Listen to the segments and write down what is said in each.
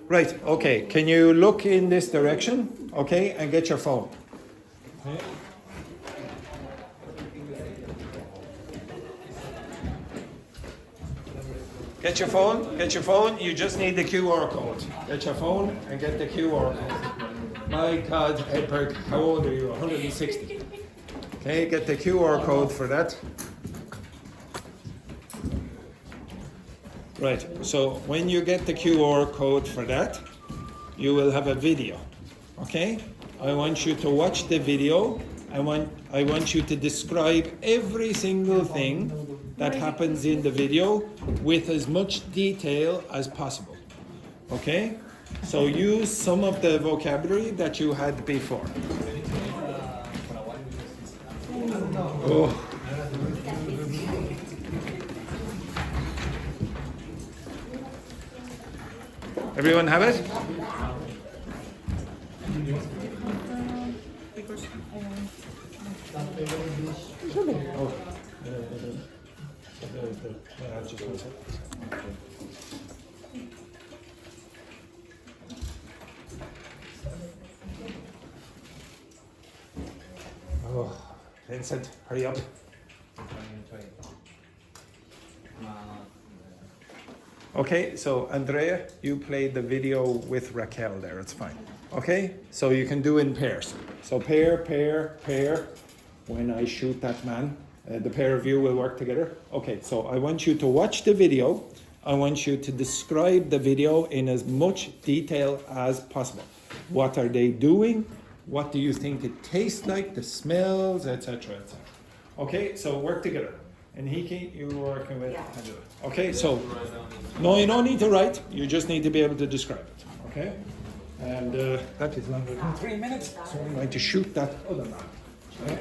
Right, okay. Can you look in this direction? Okay, and get your phone. Okay. Get your phone. You just need the QR code. Get your phone and get the QR code. My God, Edberg, how old are you? 160. Okay, get the QR code for that. Right, so when you get the QR code for that, you will have a video. Okay? I want you to watch the video. I want you to describe every single thing that happens in the video with as much detail as possible. Okay? So use some of the vocabulary that you had before. Oh. Everyone have it? Oh, Vincent, hurry up. Okay, so Andrea, you played the video with Raquel there, it's fine. Okay, so you can do in pairs. So pair. When I shoot that man, the pair of you will work together. Okay, so I want you to watch the video. I want you to describe the video in as much detail as possible. What are they doing? What do you think it tastes like? The smells, etc., etc. Okay, so work together. And Hiki, you were working with Angela. Okay, so no, you don't need to write. You just need to be able to describe it. Okay, and that is longer than 3 minutes. So I'm going to shoot that other man. Okay.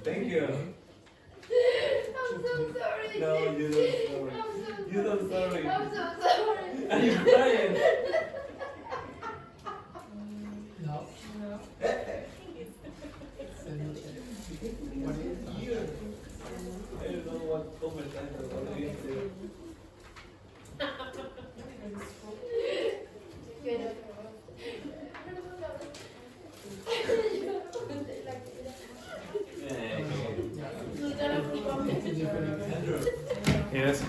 Thank you. I'm so sorry. No, you don't sorry. You don't sorry. I'm so sorry. Are you crying? No. I don't know what comment I have to Yes.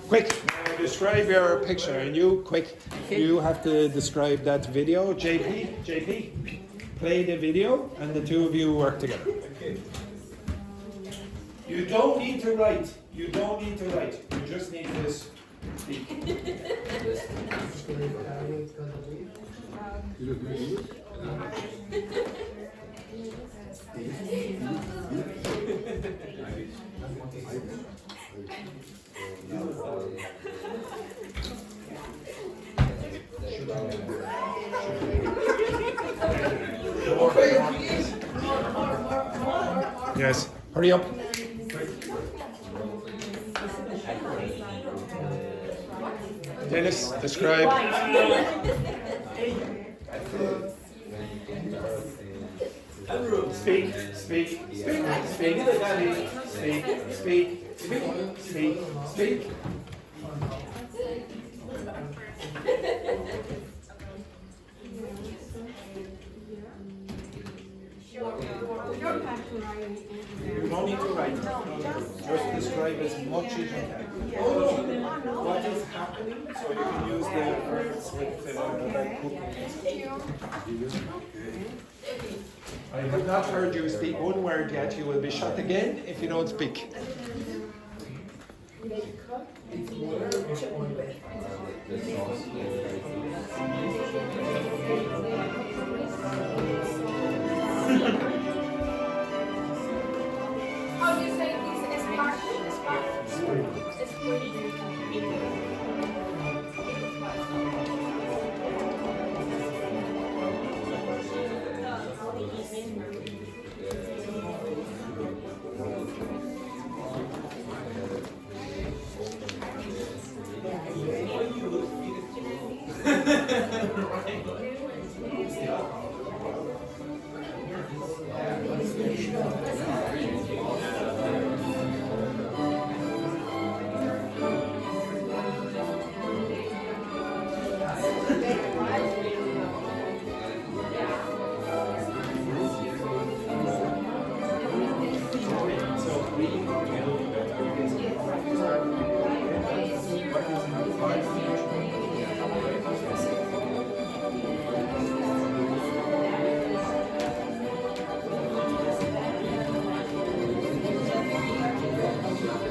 Quick, now describe your picture. And you, quick, you have to describe that video. JP, play the video, and the two of you work together. You don't need to write. You just need to speak. Yes, hurry up. Dennis, describe. Speak. You don't need to write. Just describe as much as you can. What is happening? So you can use the words with I have not heard you speak one word yet. You will be shot again if you don't speak. How do you say this? Spark?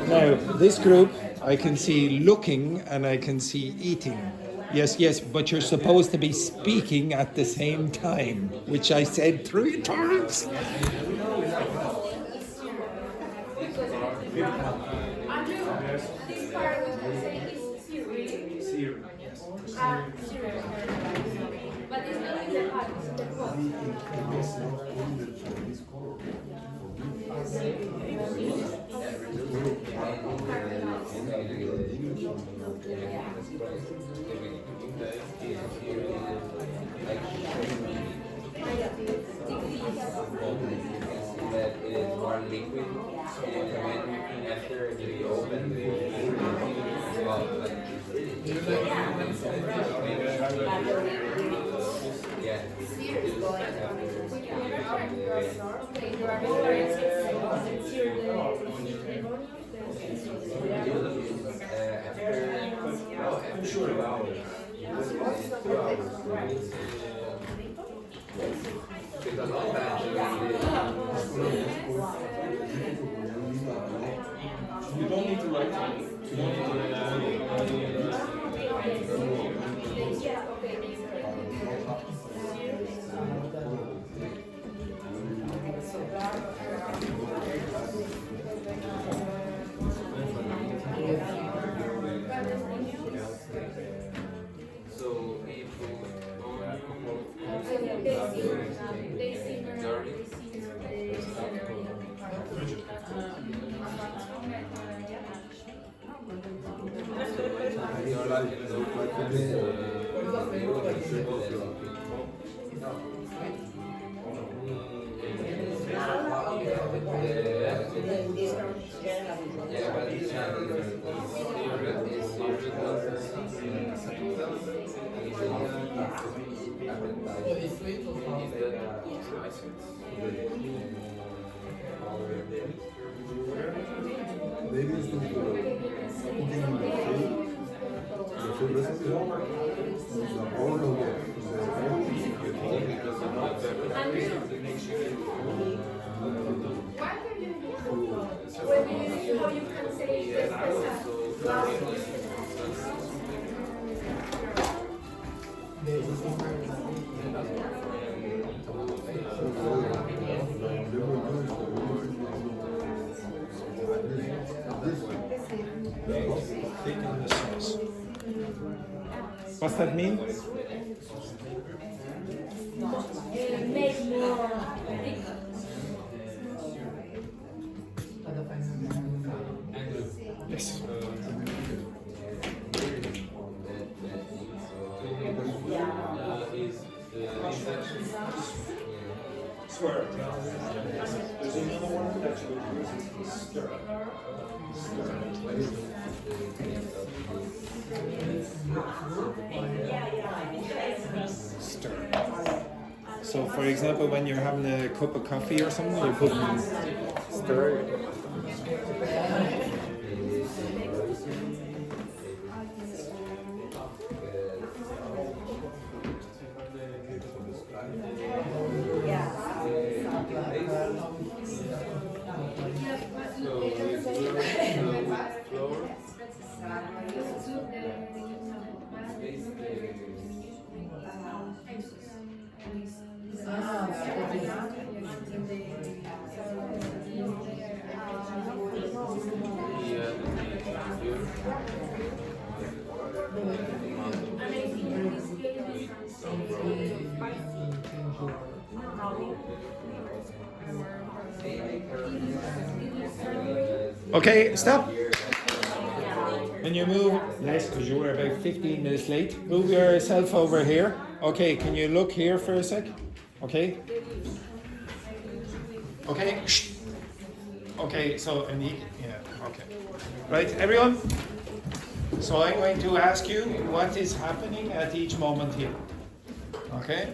Now, this group, I can see looking and I can see eating. Yes, yes, but you're supposed to be speaking at the same time, which I said 3 times. This part we can say is Siri. Siri. But it's not in the heart, it's in the throat. That is more liquid, and when after you open the well, like yeah. I'm sure about it. Because all that you don't need to write it. You don't need to write so How you can say Taking the sauce. What's that mean? make more thick. Yes. Swear. There's another one that you would use is stir. Stir. So, for example, when you're having a cup of coffee or something, you put in stir. Okay, stop. Can you move? Yes, because you were about 15 minutes late. Move yourself over here. Okay, can you look here for a sec? Okay. Okay. Shh. Okay, so okay. Right, everyone? So I'm going to ask you what is happening at each moment here. Okay?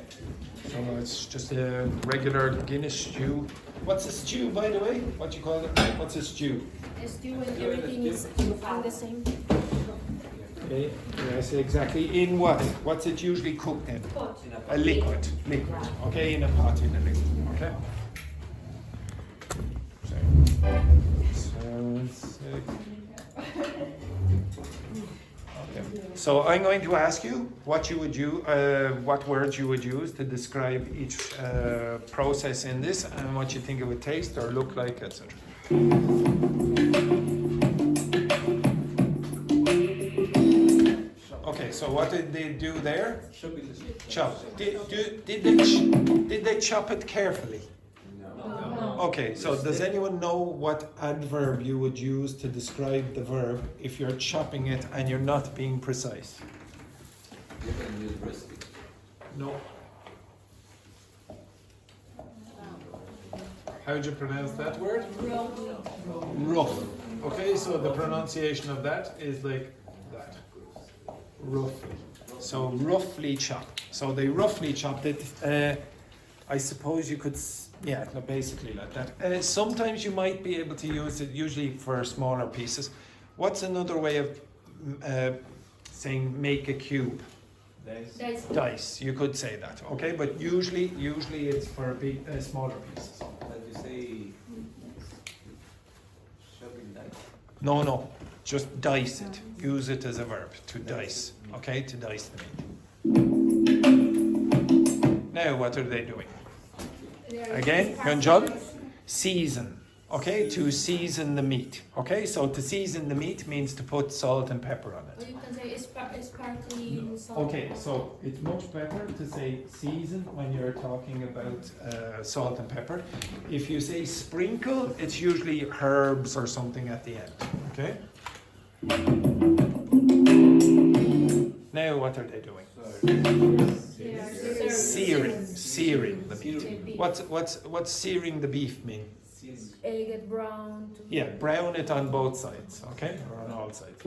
So it's just a regular Guinness stew. What's a stew, by the way? What you call it? What's a stew? A stew when everything is all the same. Okay, yes, exactly. In what? What's it usually cooked in? Pot. A liquid. Liquid. Okay, in a pot, in a liquid. Okay? So, 7, 6. Okay. So I'm going to ask you what you would use, what words you would use to describe each process in this, and what you think it would taste or look like, etc. Okay, so what did they do there? Chop. Did they chop it carefully? No. Okay, so does anyone know what adverb you would use to describe the verb if you're chopping it and you're not being precise? You can use rusty. No. How would you pronounce that word? Rough. Okay, so the pronunciation of that is like that. Roughly. So roughly chopped. So they roughly chopped it. I suppose you could, yeah, no, basically like that. Sometimes you might be able to use it, usually for smaller pieces. What's another way of saying make a cube? Dice. Dice. You could say that, okay? But usually it's for smaller pieces. But you say shopping dice. No, just dice it. Use it as a verb, to dice, okay? To dice the meat. Now, what are they doing? Again, Gunjog, season, okay? To season the meat, okay? So to season the meat means to put salt and pepper on Or it. you can say sparkling salt. Okay, so it's much better to say season when you're talking about salt and pepper. If you say sprinkle, it's usually herbs or something at the end, okay? Now what are they doing? Searing the meat. What's searing the beef mean? Get brown. Yeah, brown it on both sides, okay? Or on all sides.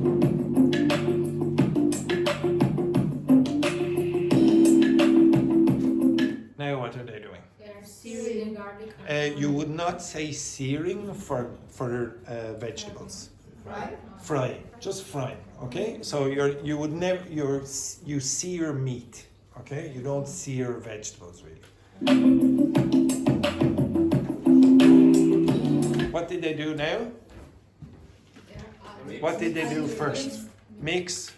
Now what are they doing? They're searing garlic. You would not say searing for vegetables. Frying, just frying, okay? So you would never you sear meat, okay? You don't sear vegetables really. What did they do now? What did they do first? Mix.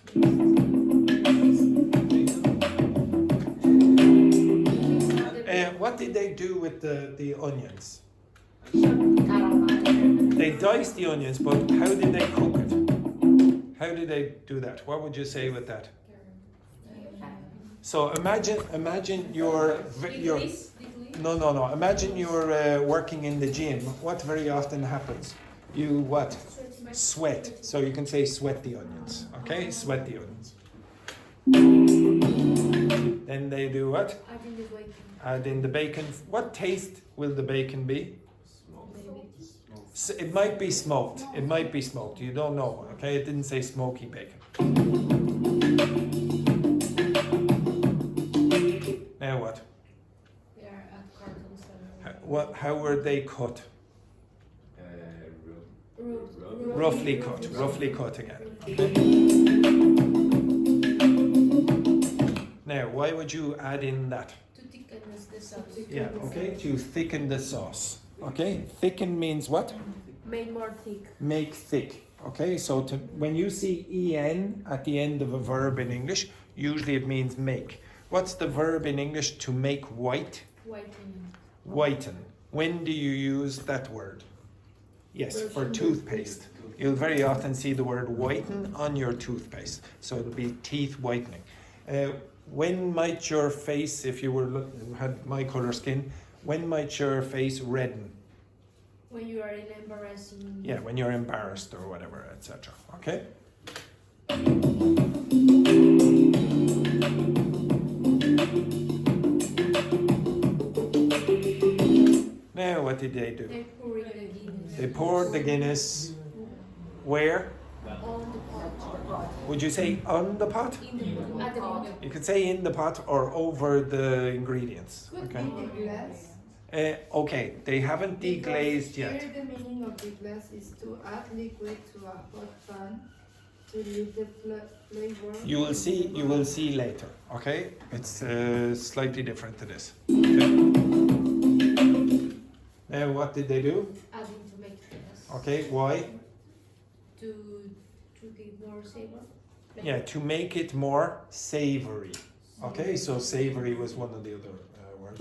What did they do with the onions? They diced the onions, but how did they cook it? How did they do that? What would you say with that? So imagine you're no. Imagine you're working in the gym. What very often happens? You what? Sweat. So you can say sweat the onions. Okay, sweat the onions. Then they do what? Add in the bacon. What taste will the bacon be? It might be smoked. It might be smoked. You don't know. Okay, it didn't say smoky bacon. Now what? How were they cut? Roughly cut. Roughly cut again. Okay. Now, why would you add in that? To thicken the sauce. Yeah. Okay. To thicken the sauce. Okay. Thicken means what? Made more thick. Make thick. Okay, so when you see en at the end of a verb in English, usually it means make. What's the verb in English to make white? Whiten. Whiten. When do you use that word? Yes, for toothpaste. You'll very often see the word whiten on your toothpaste. So it'll be teeth whitening. When might your face, if you had my color skin, When might your face redden? When you are in embarrassing. Yeah, when you're embarrassed or whatever, etc. Okay? Now, what did they do? They pour in the Guinness. They poured the Guinness where? On the pot. Would you say on the pot? In the at the bottom. You could say in the pot or over the ingredients. Could Okay. be the glass. Okay, they haven't deglazed Here yet. the meaning of the glass is to add liquid to a hot pan to leave the flavor. You will see later. Okay, it's slightly different to this. Okay. Now, what did they do? Adding to make Guinness. Okay, why? To give more savor. Yeah, to make it more savory. Okay, so savory was one of the other words.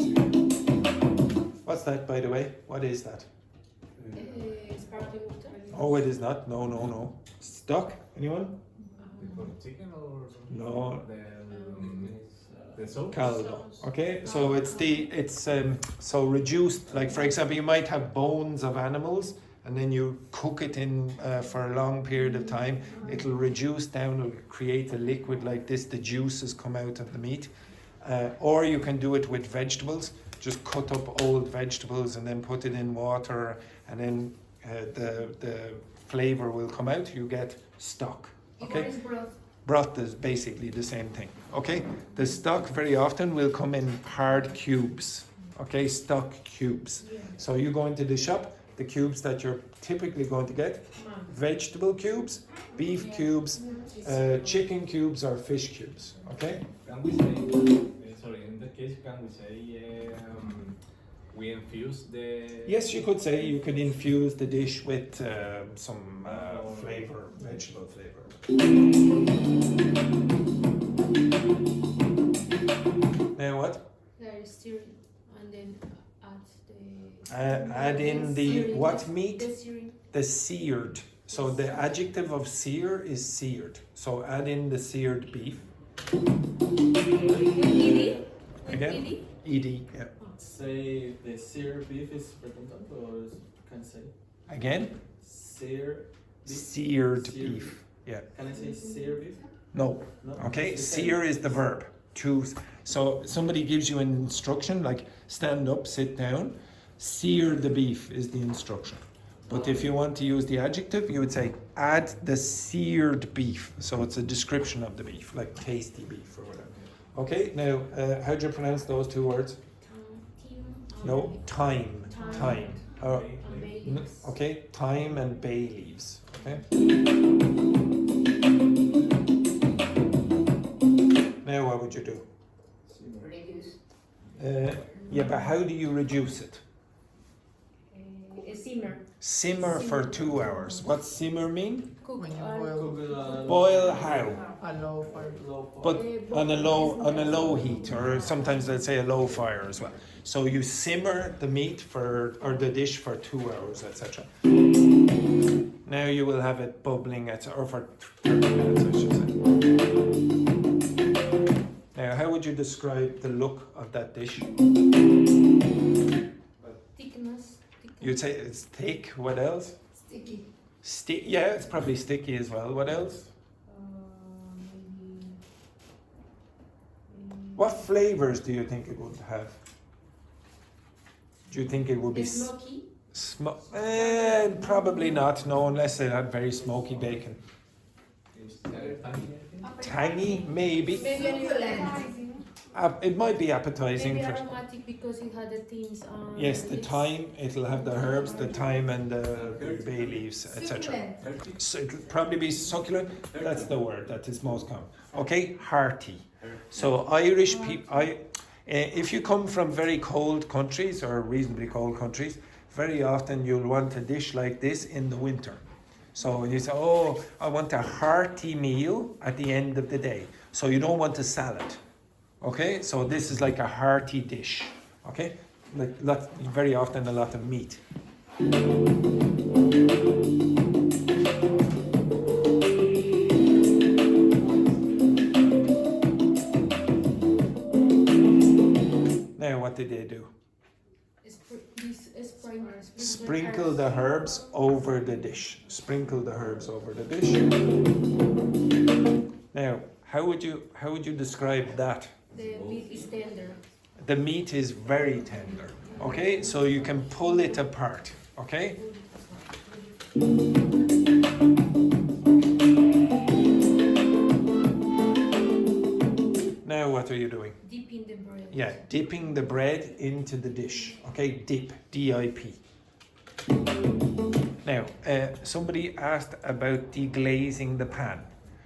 What's that, by the way? What is that? Sparkling water. Oh, it is not. No, no, no. Stock? Anyone? Chicken or something? No. The sauce? Caldo. Okay, so it's so reduced. Like for example, you might have bones of animals, and then you cook it in for a long period of time. It'll reduce down. It'll create a liquid like this. The juices come out of the meat, or you can do it with vegetables. Just cut up old vegetables and then put it in water, and then the flavor will come out. You get stock. Okay. What is broth? Broth is basically the same thing. Okay, the stock very often will come in hard cubes. Okay, stock cubes. Yeah. So you go into the shop, the cubes that you're typically going to get: vegetable cubes, beef cubes, chicken cubes, or fish cubes. Okay. Can we say, sorry, in that case, can we say we infuse the... Yes, you could say you could infuse the dish with some flavor, vegetable flavor. Now what? There is searing, and then add the. Add in the searing. what meat? The searing. The seared. So the adjective of sear is seared. So add in the seared beef. With Again? Ed, yeah. Say the seared beef is redundant, or can I say Again? seared beef? Seared Seared beef. Yeah. Can I say seared beef? No. No. Okay, It's the sear same. is the verb. To. So somebody gives you an instruction like stand up, sit down. Sear the beef is the instruction. But if you want to use the adjective, you would say add the seared beef. So it's a description of the beef, like tasty beef or whatever. Okay, now how do you pronounce those two words? No, thyme. Thyme. Okay, thyme and bay leaves. Okay. Now what would you do? Reduce. Yeah, but how do you reduce it? Simmer. Simmer for 2 hours. What's simmer mean? Cook. When you boil Boil how? a low fire. But on a low heat, or sometimes they'll say a low fire as well. So you simmer the meat or the dish for 2 hours, etc. Now you will have it bubbling or for 30 minutes, I should say. Now, how would you describe the look of that dish? Thickness. You'd say it's thick. What else? Sticky. Yeah, it's probably sticky as well. What else? Maybe. What flavors do you think it would have? Do you think it would be Smoky. probably not. No, unless it had very smoky bacon. Tangy, maybe. Maybe appetizing. It might be appetizing. Maybe For, aromatic because it had the things on. yes, the thyme. It'll have the herbs, the thyme, and the bay leaves, etc. So it'll probably be succulent. That's the word that is most common. Okay, hearty. So Irish people, if you come from very cold countries or reasonably cold countries, very often you'll want a dish like this in the winter. So when you say, oh, I want a hearty meal at the end of the day. So you don't want a salad. Okay, so this is like a hearty dish. Okay, like very often a lot of meat. Now, what did they do? herbs over the dish. Sprinkle the herbs over the dish. Now, how would you describe that? The meat is tender. The meat is very tender. Okay, so you can pull it apart. Okay. Now what are you doing? Dipping the bread. Yeah, dipping the bread into the dish. Okay, dip, D-I-P. Now, somebody asked about deglazing the pan.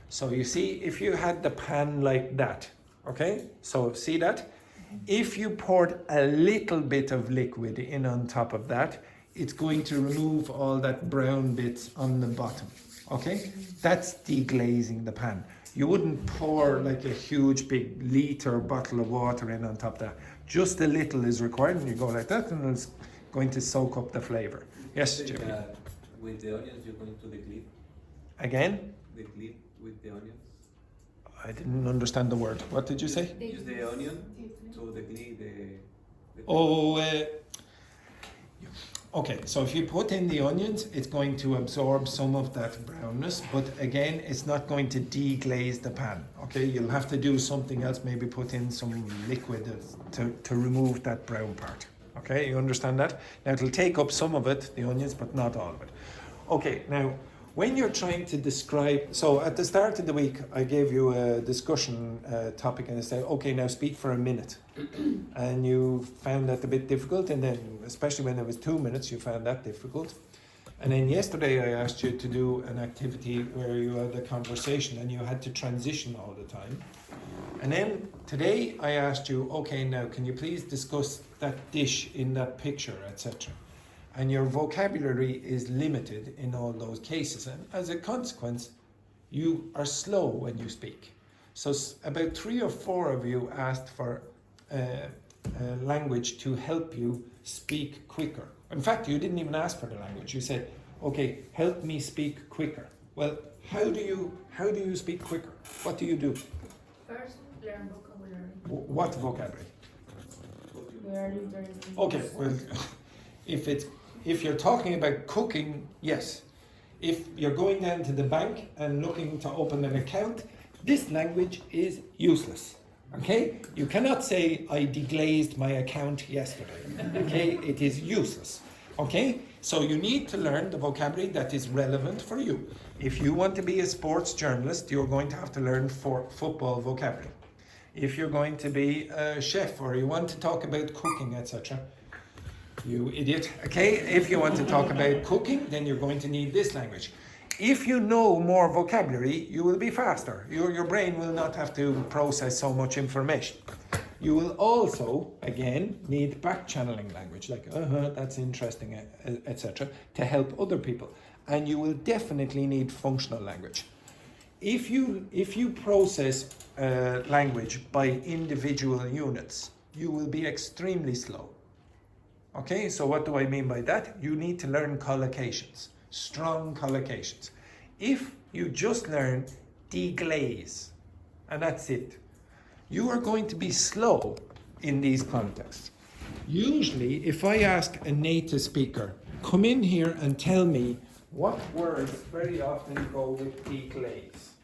So you see, if you had the pan like that, okay? So see that? If you poured a little bit of liquid in on top of that, it's going to remove all that brown bits on the bottom, okay? That's deglazing the pan. You wouldn't pour like a huge big liter bottle of water in on top of that. Just a little is required, and you go like that, and it's going to soak up the flavor. Yes, Jimmy? With the onions, you're going to deglazed? Again? Deglazed with the onions? I didn't understand the word. What did you say? Use the onion to deglazed the Oh, okay. So if you put in the onions, it's going to absorb some of that brownness, but again, it's not going to deglaze the pan. Okay, you'll have to do something else. Maybe put in some liquid to remove that brown part. Okay, you understand that? Now it'll take up some of it, the onions, but not all of it. Okay, now when you're trying to describe, so at the start of the week, I gave you a discussion topic and I said, okay, now speak for a minute. And you found that a bit difficult, and then especially when it was 2 minutes, you found that difficult. And then yesterday I asked you to do an activity where you had a conversation and you had to transition all the time. And then today I asked you, okay, now can you please discuss that dish in that picture, etc. And your vocabulary is limited in all those cases. And as a consequence, you are slow when you speak. So about 3 or 4 of you asked for language to help you speak quicker. In fact, you didn't even ask for the language. You said, okay, help me speak quicker. Well, how do you speak quicker? What do you do? First, learn vocabulary. What vocabulary? Where is there? Okay, well, if you're talking about cooking, yes. If you're going down to the bank and looking to open an account, this language is useless. Okay? You cannot say, I deglazed my account yesterday. Okay? It is useless. Okay? So you need to learn the vocabulary that is relevant for you. If you want to be a sports journalist, you're going to have to learn football vocabulary. If you're going to be a chef or you want to talk about cooking, etc., you idiot. Okay? If you want to talk about cooking, then you're going to need this language. If you know more vocabulary, you will be faster. Your brain will not have to process so much information. You will also, again, need back-channeling language, like, that's interesting, etc., to help other people. And you will definitely need functional language. If you process language by individual units, you will be extremely slow. Okay, so what do I mean by that? You need to learn collocations, strong collocations. If you just learn deglaze, and that's it, you are going to be slow in these contexts. Usually, if I ask a native speaker, come in here and tell me what words very often go with deglaze.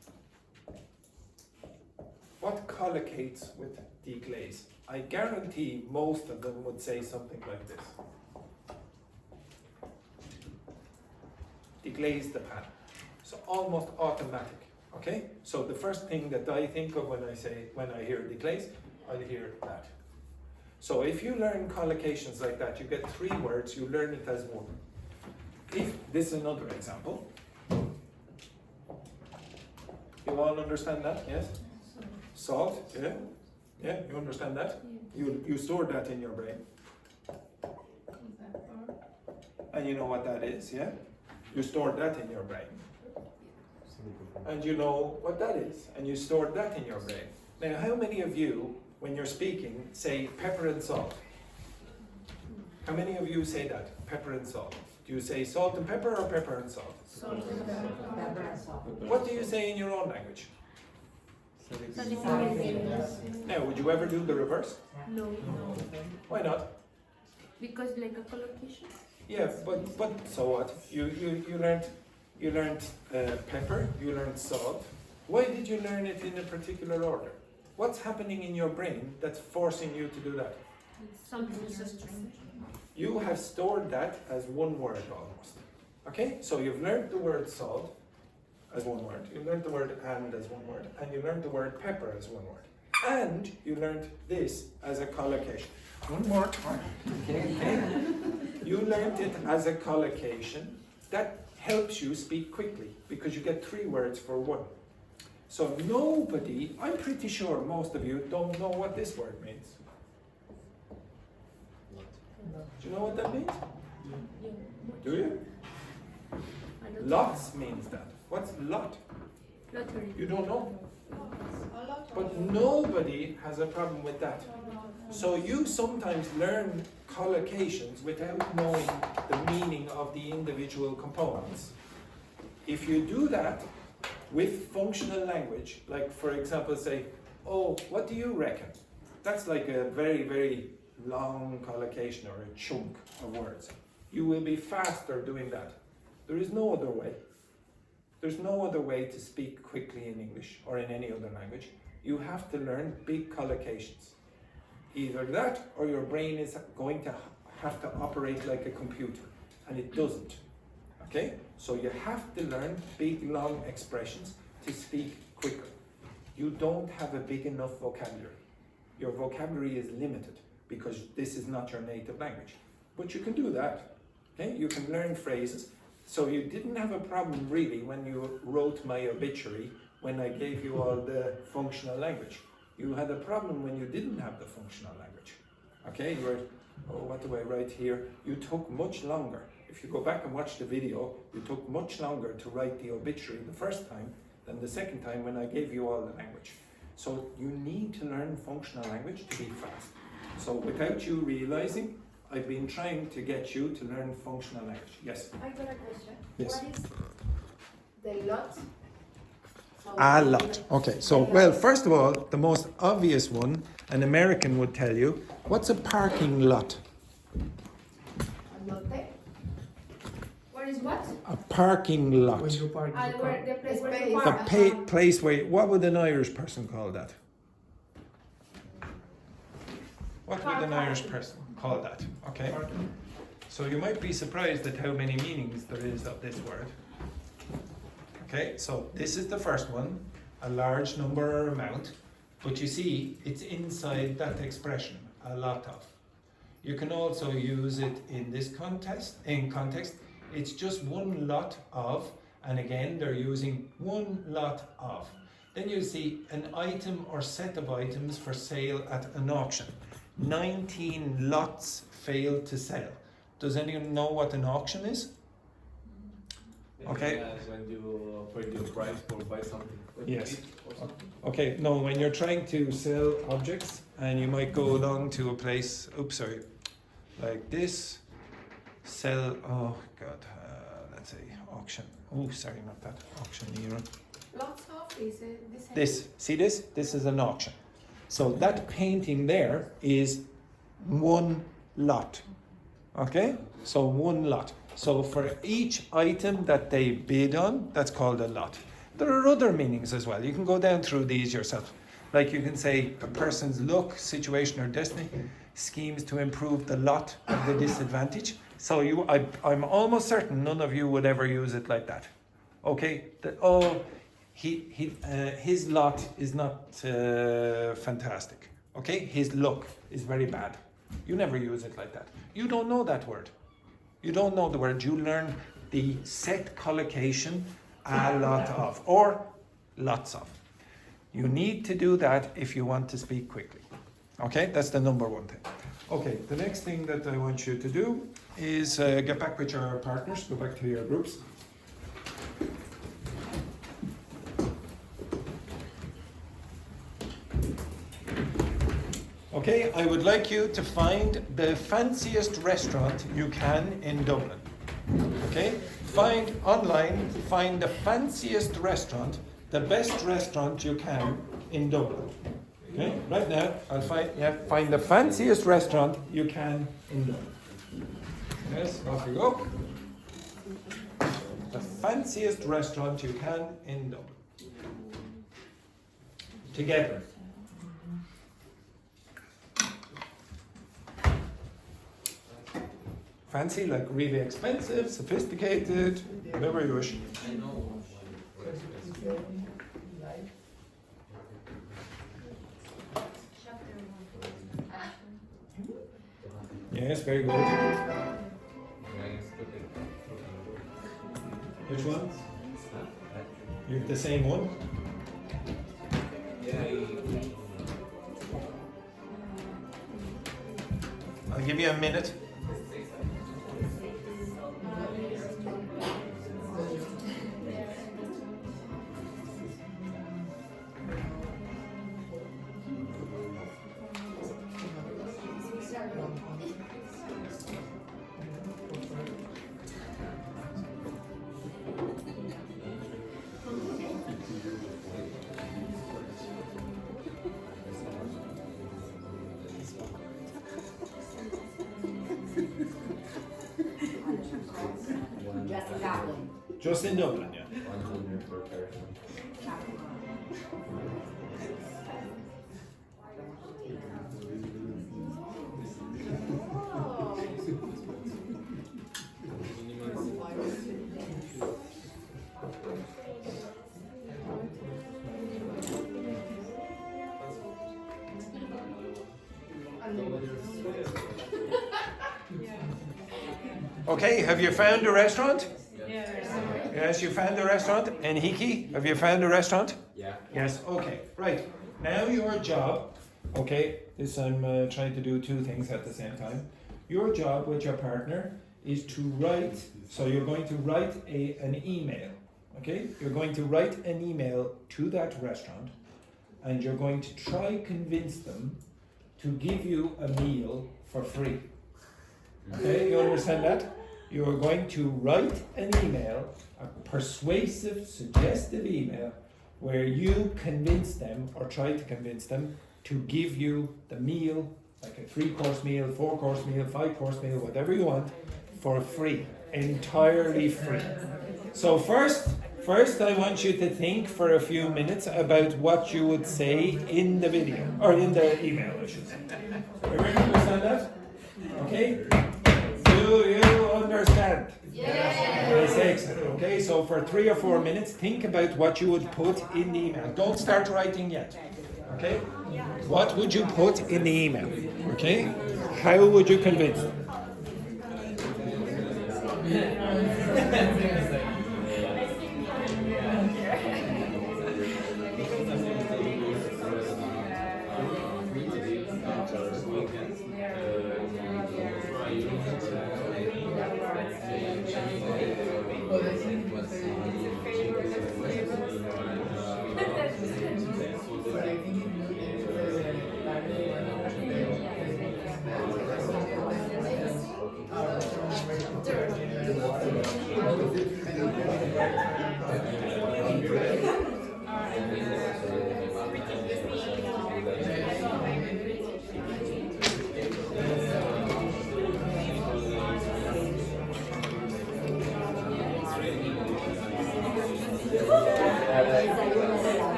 What collocates with deglaze? I guarantee most of them would say something like this. Deglaze the pan. So almost automatic. Okay? So the first thing that I think of when I hear deglaze, I'll hear that. So if you learn collocations like that, you get 3 words, you learn it as one. If this is another example. You all understand that? Yes? Salt, yeah? Yeah, you understand that? You store that in your brain. And you know what that is, yeah? You stored that in your brain. And you know what that is. And you stored that in your brain. Now, how many of you, when you're speaking, say pepper and salt? How many of you say that? Pepper and salt. Do you say salt and pepper or pepper and salt? Salt and pepper. What do you say in your own language? Now, would you ever do the reverse? No. Why not? Because like a collocation? Yeah, but so what? You learned pepper. You learned salt. Why did you learn it in a particular order? What's happening in your brain that's forcing you to do that? You have stored that as one word almost. Okay, so you've learned the word salt as one word. You learned the word and as one word, and you learned the word pepper as one word, and you learned this as a collocation. One more time. Okay. You learned it as a collocation. That helps you speak quickly because you get 3 words for one. So nobody, I'm pretty sure most of you don't know what this word means. Do you know what that means? Do you? Lots means that. What's lot? Lottery. You don't know? But nobody has a problem with that. So you sometimes learn collocations without knowing the meaning of the individual components. If you do that with functional language, like for example say, oh, what do you reckon? That's like a very, very long collocation or a chunk of words. You will be faster doing that. There is no other way. There's no other way to speak quickly in English or in any other language. You have to learn big collocations. Either that or your brain is going to have to operate like a computer, and it doesn't. Okay? So you have to learn big, long expressions to speak quicker. You don't have a big enough vocabulary. Your vocabulary is limited because this is not your native language. But you can do that. Okay? You can learn phrases. So you didn't have a problem really when you wrote my obituary when I gave you all the functional language. You had a problem when you didn't have the functional language. Okay, you were, oh, what do I write here? You took much longer. If you go back and watch the video, you took much longer to write the obituary the first time than the second time when I gave you all the language. So you need to learn functional language to be fast. So without you realizing, I've been trying to get you to learn functional language. Yes? I got a question. Yes. What is the lot? A lot. Okay, so, well, first of all, the most obvious one, an American would tell you, what's a parking lot? A lote? What is what? A parking lot. When you park I the where car. the place where Space. you The park. place where, what would an Irish person call that? What would an Irish person call that? Okay. So you might be surprised at how many meanings there is of this word. Okay, so this is the first one, a large number or amount, but you see it's inside that expression, a lot of. You can also use it in this context, it's just one lot of, and again they're using one lot of. Then you see an item or set of items for sale at an auction. 19 lots failed to sell. Does anyone know what an auction is? Okay. As when you put your price for buy something. Yes. Or something. Okay, no, when you're trying to sell objects and you might go along to a place, like this, sell, oh God, let's say auction. Oh, sorry, not that, auctioneer. Lots of is the same. This, see this? This is an auction. So that painting there is one lot. Okay? So one lot. So for each item that they bid on, that's called a lot. There are other meanings as well. You can go down through these yourself. Like you can say a person's luck, situation or destiny, schemes to improve the lot of the disadvantage. So I'm almost certain none of you would ever use it like that. Okay? His lot is not fantastic. Okay? His luck is very bad. You never use it like that. You don't know that word. You don't know the word. You learn the set collocation a lot of or lots of. You need to do that if you want to speak quickly. Okay? That's the number one thing. Okay, the next thing that I want you to do is get back with your partners, go back to your groups. Okay, I would like you to find the fanciest restaurant you can in Dublin. Okay, find online, find the fanciest restaurant, the best restaurant you can in Dublin. Okay, right now I'll find the fanciest restaurant you can in Dublin. Yes, off you go. The fanciest restaurant you can in Dublin. Together. Fancy, like really expensive, sophisticated, whatever you wish. Yes, very good. Which one? You have the same one? I'll give you a minute. Just in Dublin, yeah. 100 per person. Okay, have you found a restaurant? Yes, you found a restaurant. And Hiki, have you found a restaurant? Yeah. Yes, okay, right. Now your job, okay, this I'm trying to do two things at the same time. Your job with your partner is to write, so you're going to write an email, okay? You're going to write an email to that restaurant and you're going to try convince them to give you a meal for free. Okay, you understand that? You're going to write an email, a persuasive, suggestive email, where you convince them or try to convince them to give you the meal, like a 3-course meal, 4-course meal, 5-course meal, whatever you want, for free, entirely free. So first I want you to think for a few minutes about what you would say in the video, or in the email, I should say. Everyone understand that? Okay? Do you understand? Yes. Excellent. Okay, so for 3 or 4 minutes, think about what you would put in the email. Don't start writing yet. Okay? What would you put in the email? Okay? How would you convince them?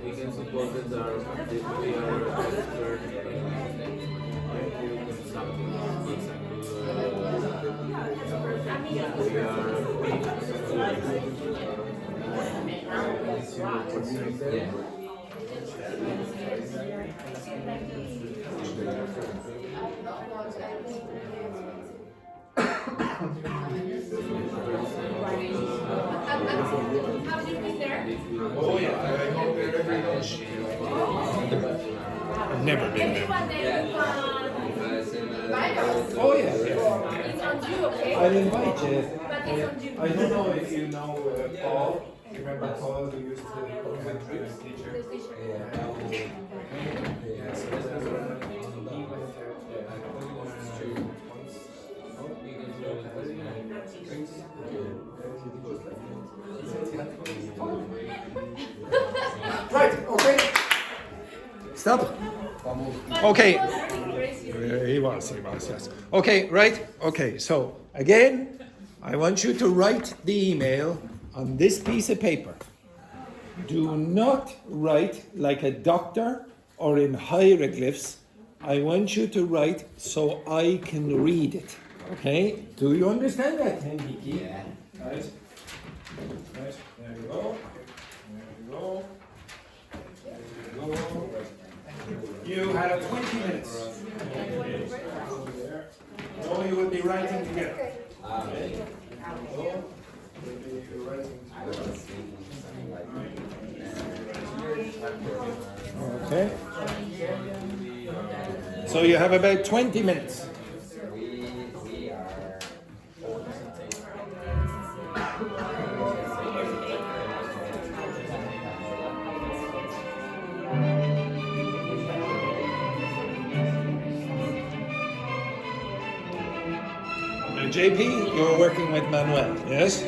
We can suppose that we are expert something, for example, yeah. Oh yeah, I hope everybody knows. I've never been there. Yeah, because Oh yeah, yeah. It's on you, okay? I'll invite you. But it's on you. I don't know if you know Paul. You remember Paul who used to come with trips teacher? The teacher. Yeah, so he went Right, okay. Stop. Okay. He was, yes. Okay, right? Okay, so again, I want you to write the email on this piece of paper. Do not write like a doctor or in hieroglyphs. I want you to write so I can read it. Okay? Do you understand that, Henriki? Yeah. Right. Right. There you go. There you go. There you go. You had 20 minutes. No, you will be writing together. Okay. Okay. So you have about 20 minutes. JP, you're working with Manuel, yes?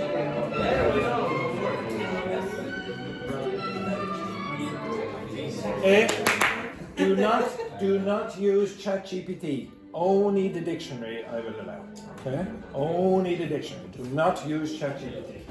Do not use ChatGPT. Only the dictionary I will allow. Okay? Only the dictionary. Do not use ChatGPT.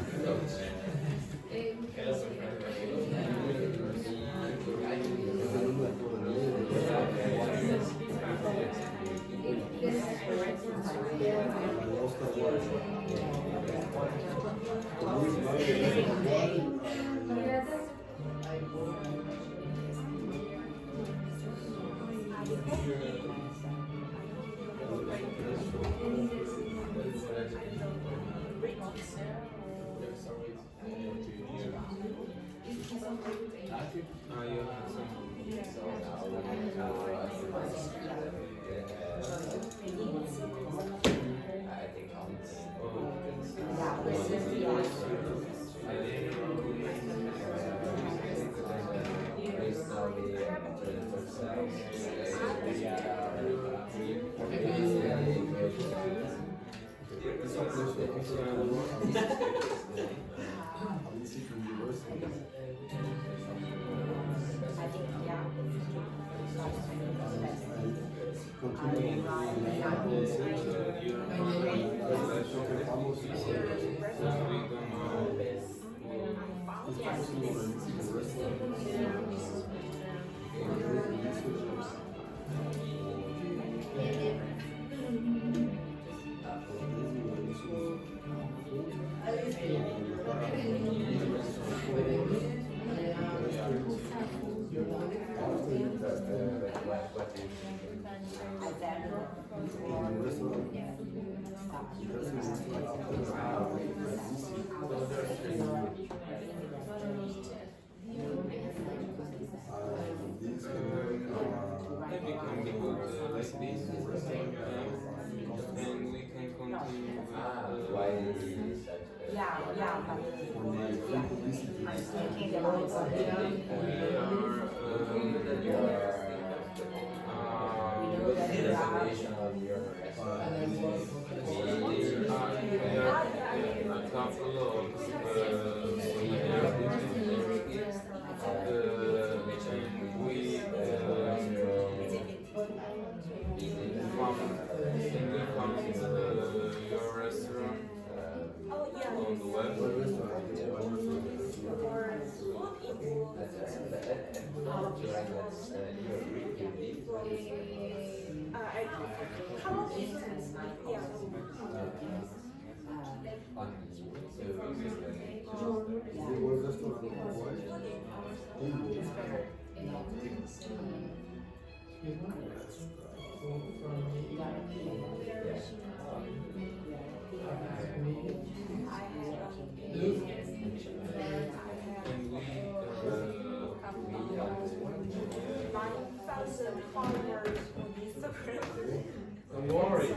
Don't worry.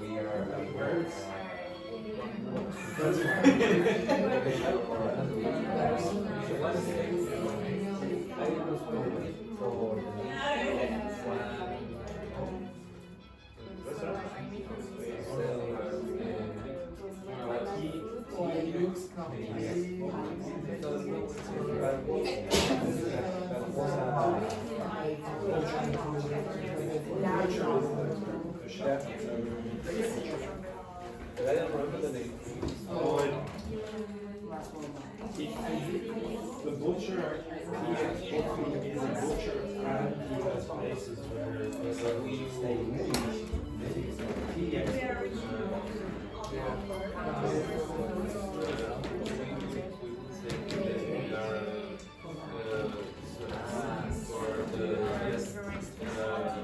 We are birds. I don't remember the name. The butcher, he hopefully is a butcher and he has places where we stay.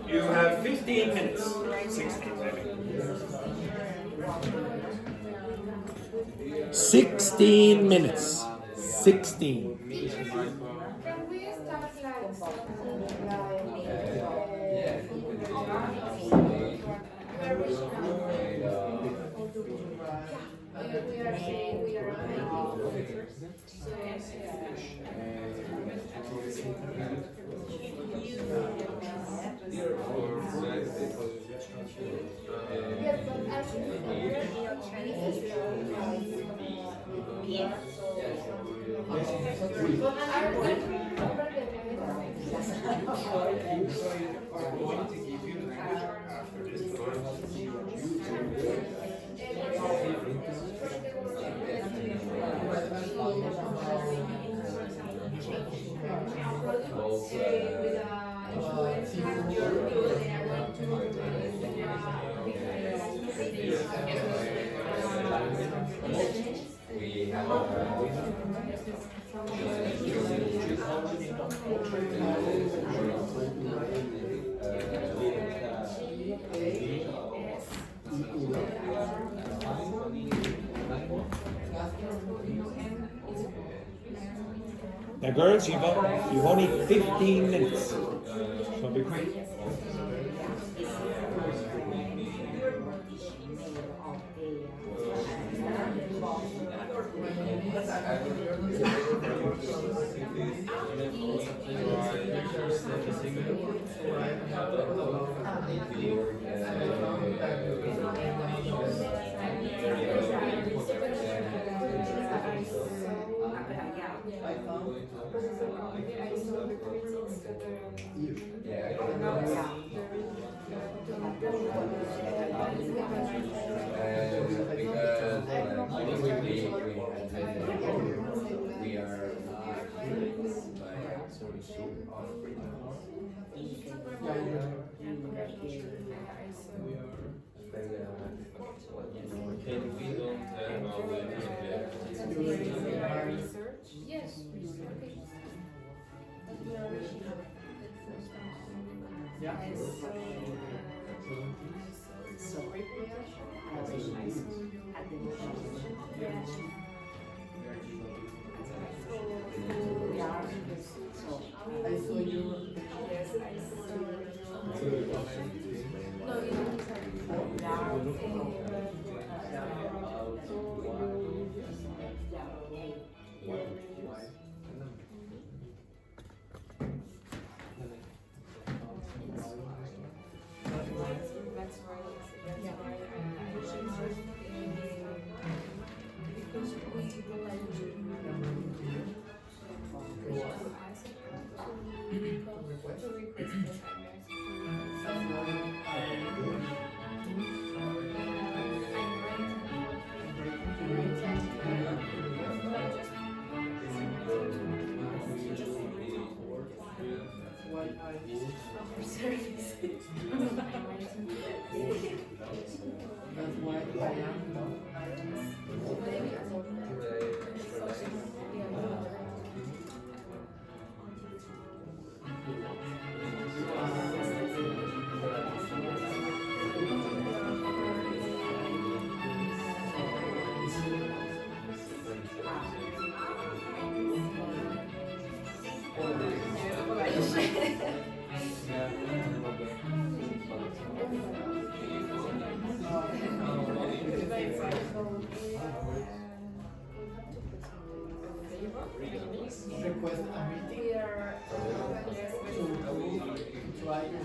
You have 15 minutes. 16 maybe. 16 minutes. 16. Can we start like something we are saying we are making yes, but I We have Now girls, you've only 15 minutes. So be quick. we are And we don't have our yes. Okay. request a meeting We are to try to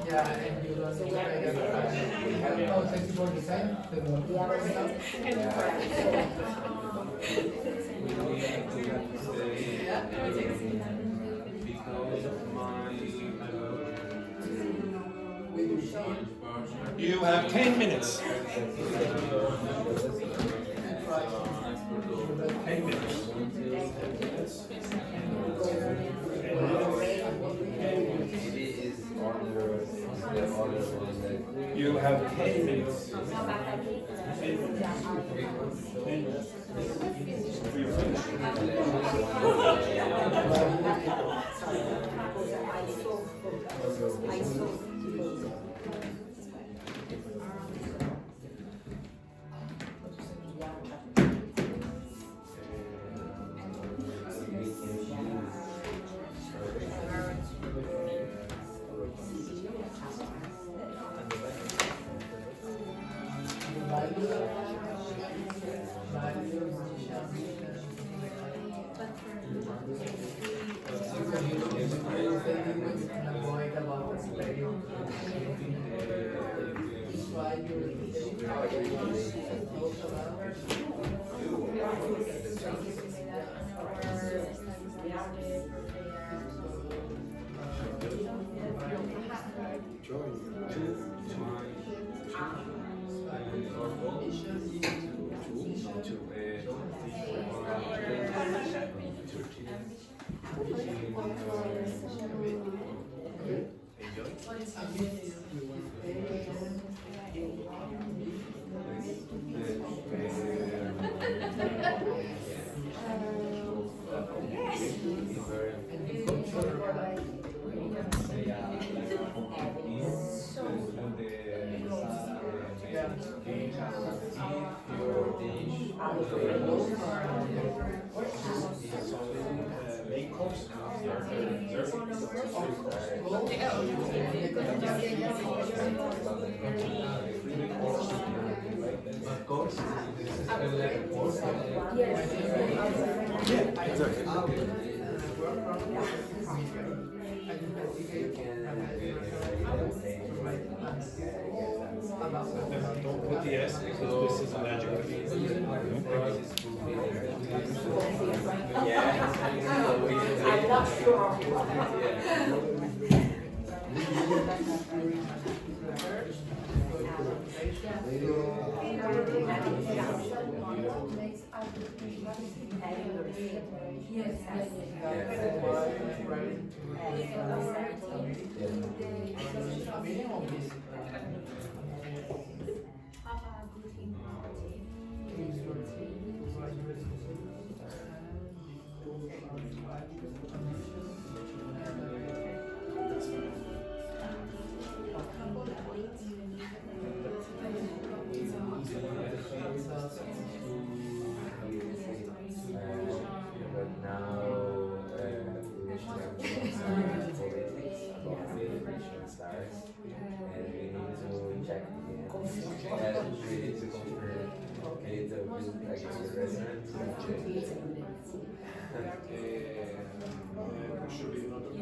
yeah, and you don't thank you for the time. Because of my You have 10 minutes. 10 minutes. maybe is order the order was like You have 10 minutes. Don't put the S because this is an adjective. I'm not sure. But now politics about nation stars, and we need to check again. And we need to confirm. We need to visit again the restaurant to check. Should be another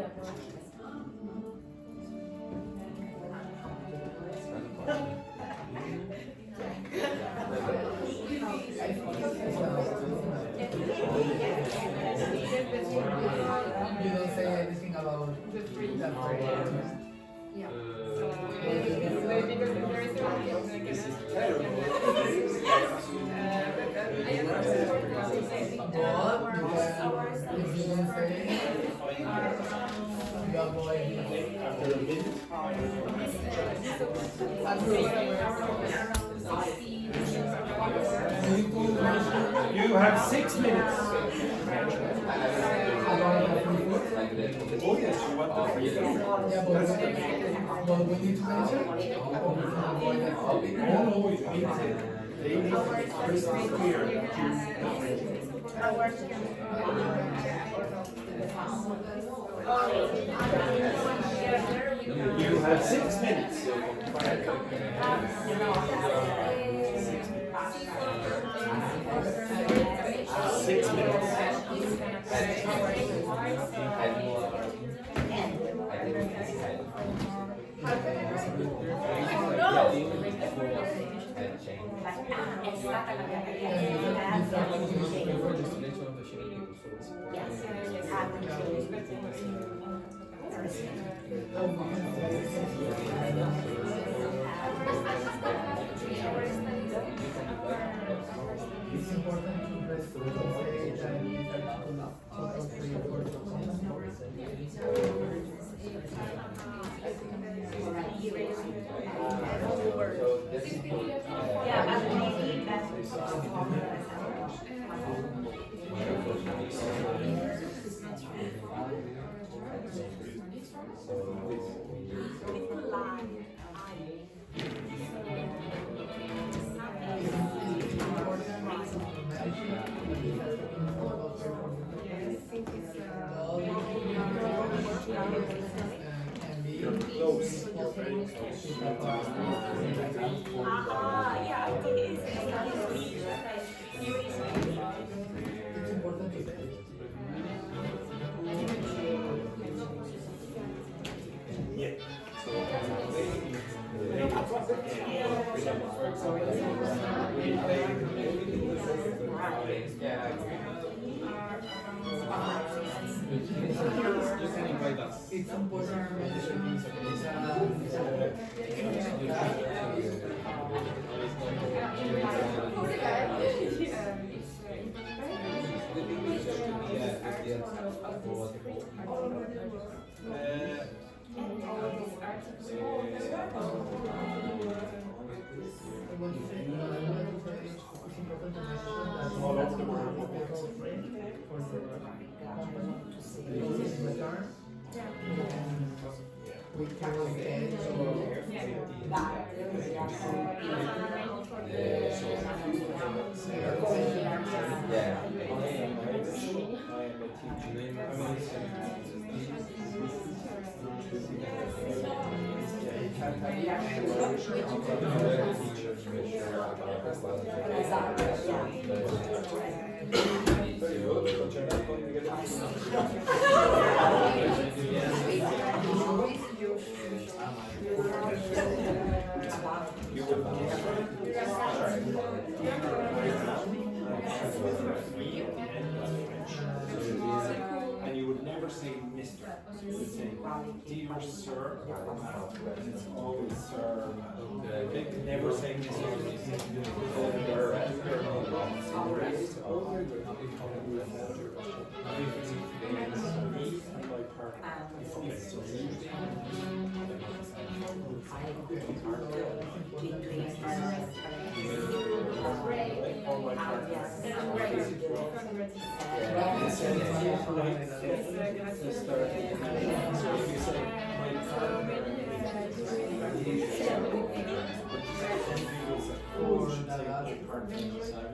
You don't say anything about The free. the Yeah. you avoid after a minute. You have 6 minutes. Oh yes, you want the free food. That's good. Well, we need to mention. Oh no, you need to. They need to be crystal clear. You have 6 minutes. 6 minutes. It's important to rest the stage and total free You're close. You're very close. It's important to say. Yeah. So, for example, we You can invite us. It's important to mention all over the world. We can And you would never say Mr. You would say dear sir, and it's always sir. Never say Mr.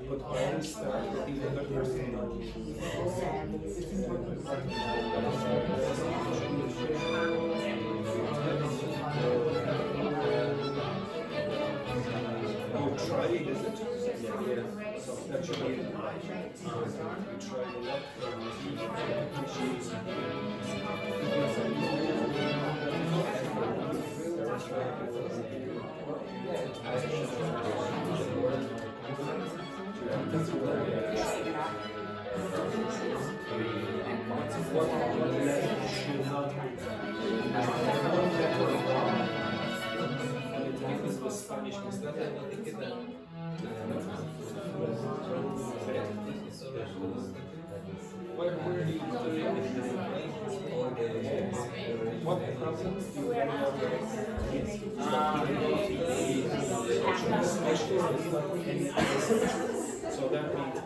But always start with the other person. Oh, tried, is it? Yeah. So that should be in the mind. You try to look for issues. This was Spanish, was that? I think it where do you do it? What problems do you have? So that means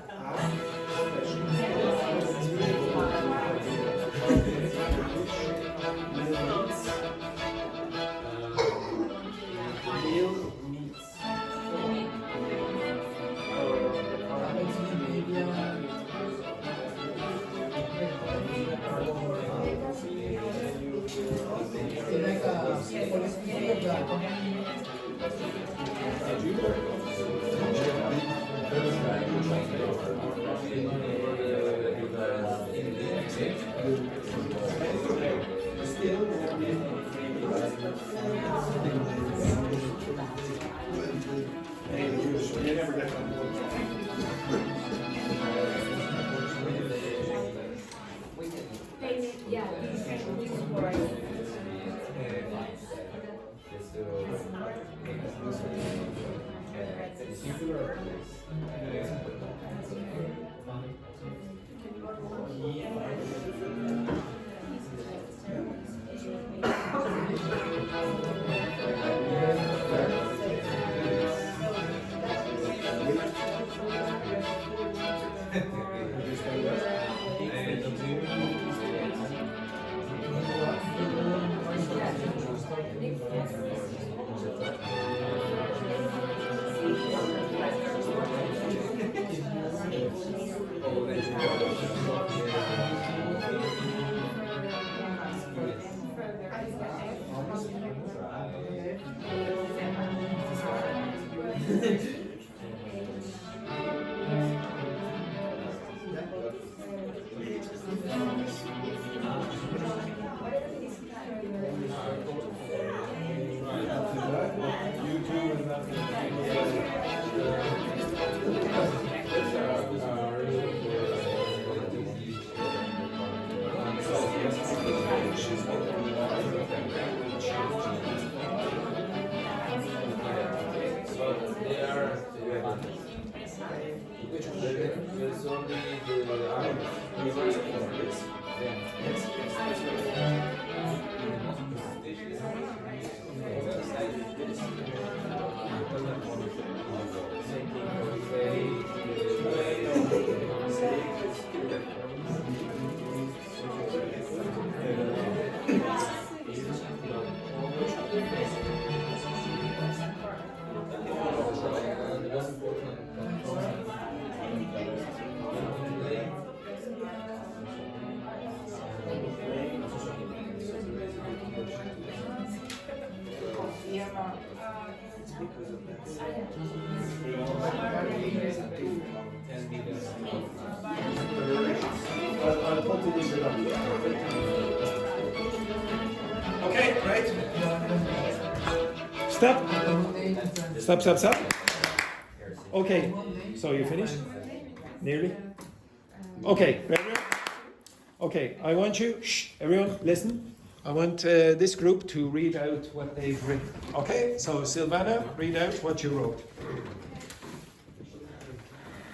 okay, right? Stop. Stop, stop, stop. Okay, so you finished? Nearly? Okay, ready? Okay, I want you, shh, everyone, listen. I want this group to read out what they've written. Okay, so Silvana, read out what you wrote.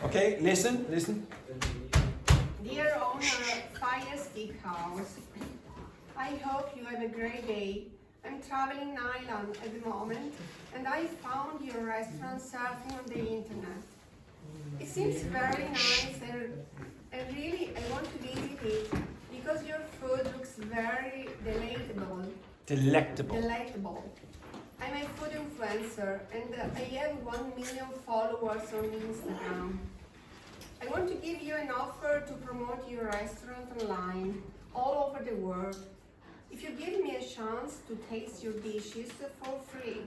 Okay, listen, listen. Dear owner, Fanciest House, I hope you have a great day. I'm traveling in Ireland at the moment, and I found your restaurant surfing on the internet. It seems very nice, and really I want to visit it because your food looks very delectable. Delectable. I'm a food influencer, and I have 1 million followers on Instagram. I want to give you an offer to promote your restaurant online all over the world. If you give me a chance to taste your dishes for free,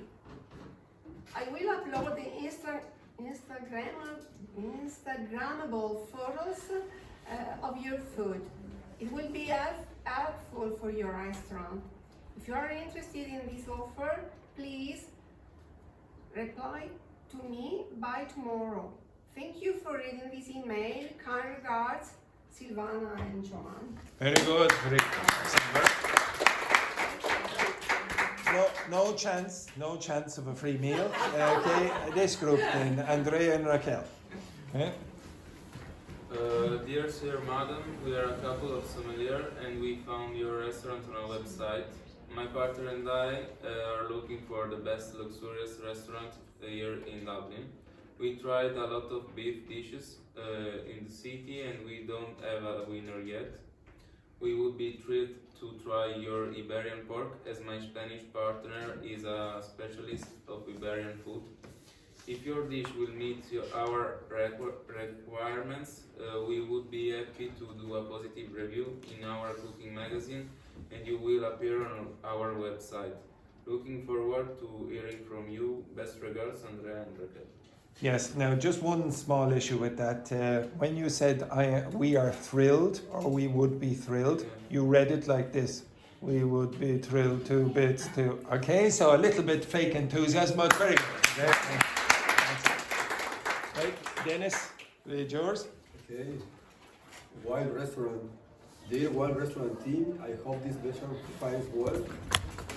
I will upload the Instagrammable photos of your food. It will be helpful for your restaurant. If you are interested in this offer, please reply to me by tomorrow. Thank you for reading this email. Kind regards, Silvana and Joan. Very good. Very good. No chance of a free meal. Okay, this group then, Andrea and Raquel. Okay. Dear Sir, Madam, we are a couple of sommelier and we found your restaurant on our website. My partner and I are looking for the best luxurious restaurant here in Dublin. We tried a lot of beef dishes in the city and we don't have a winner yet. We would be thrilled to try your Iberian pork as my Spanish partner is a specialist of Iberian food. If your dish will meet our requirements, we would be happy to do a positive review in our cooking magazine and you will appear on our website. Looking forward to hearing from you. Best regards, Andrea and Raquel. Yes, now just one small issue with that. When you said we are thrilled or we would be thrilled, you read it like this. We would be thrilled 2 bits too. Okay, so a little bit fake enthusiasm, but very good. Okay, thanks. Right, Dennis, it's yours. Okay. Wild Restaurant. Dear Wild Restaurant team, I hope this version finds well.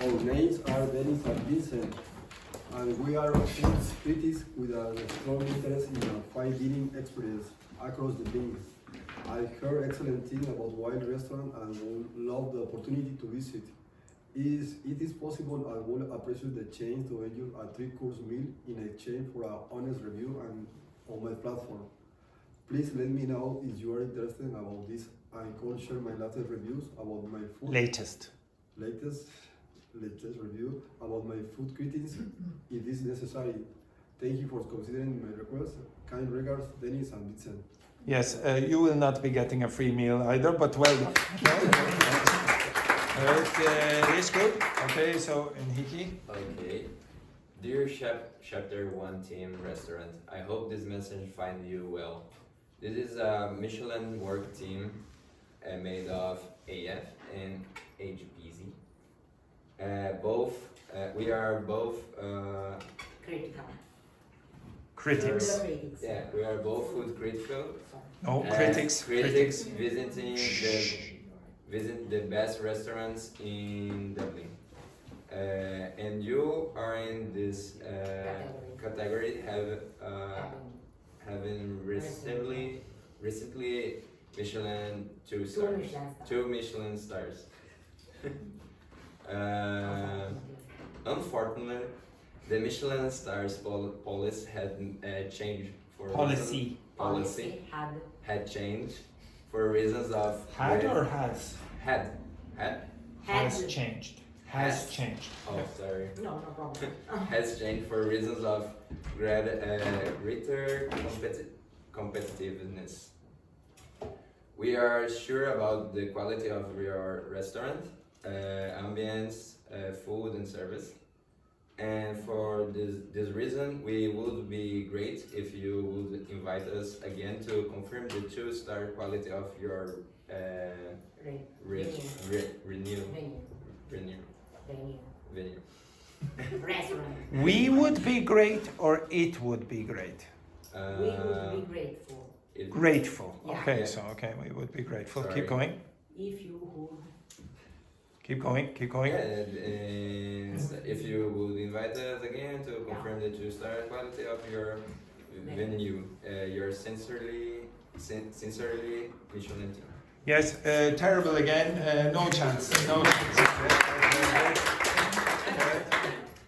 Our names are Dennis and Vincent, and we are food critics with a strong interest in a fine dining experience across the things. I heard excellent things about Wild Restaurant and would love the opportunity to visit. It is possible I would appreciate the chance to enjoy a 3-course meal in exchange for an honest review and on my platform. Please let me know if you are interested about this and can share my latest reviews about my food. Latest review about my food critics if this is necessary. Thank you for considering my request. Kind regards, Dennis and Vincent. Yes, you will not be getting a free meal either, but well done. It's good. Okay, so Enrique. Okay. Dear Chapter 1 Team Restaurant, I hope this message finds you well. This is a Michelin work team made of AF and HPZ. We are both critics. Yeah, we are both food critical. No, critics. Critics visiting the best restaurants in Dublin. And you are in this category, having recently Michelin 2 stars, 2 Michelin stars. Unfortunately, the Michelin stars policy had changed for policy had changed for reasons of Had or has? Has changed. Has changed. Oh, sorry. No problem. Has changed for reasons of greater competitiveness. We are sure about the quality of your restaurant, ambience, food and service. And for this reason, we would be great if you would invite us again to confirm the 2-star quality of your venue. Restaurant. We would be great or it would be great? We would be grateful. Grateful. Yeah. Okay, so we would be grateful. Sorry. Keep going. If you would. Keep going. Yeah, and if you would invite us again to confirm the 2-star quality of your venue, you're sincerely Michelin team. Yes, terrible again. No chance. No chance.